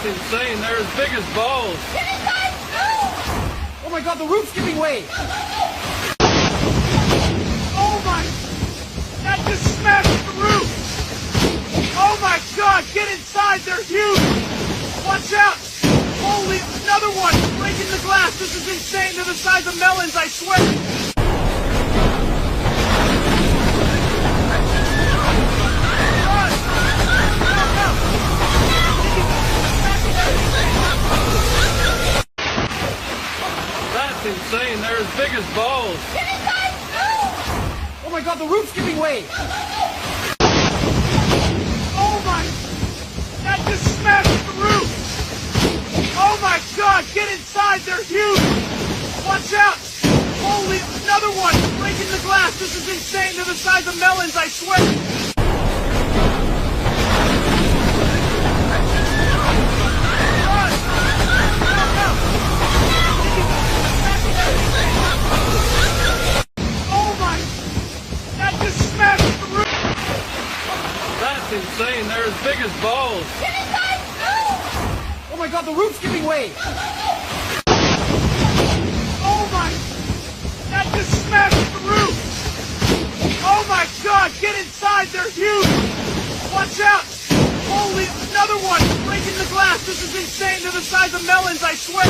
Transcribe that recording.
That's insane. They're as big as balls. Get inside! Oh my god, the roof's giving way! Oh my! That just smashed the roof! Oh my god, get inside, they're huge! Watch out! Holy, another one! Breaking the glass, this is insane, they're the size of melons, I swear! Run! No! That's insane. They're as big as balls. Get inside! Oh my god, the roof's giving way! Oh my! That just smashed the roof! Oh my god, get inside, they're huge! Watch out! Holy, another one! Breaking the glass, this is insane, they're the size of melons, I swear! Run! No! Oh my! That just smashed the roof! That's insane. They're as big as balls. Get inside! Oh my god, the roof's giving way! Oh my! That just smashed the roof! Oh my god, get inside, they're huge! Watch out! Holy, another one! Breaking the glass, this is insane, they're the size of melons, I swear!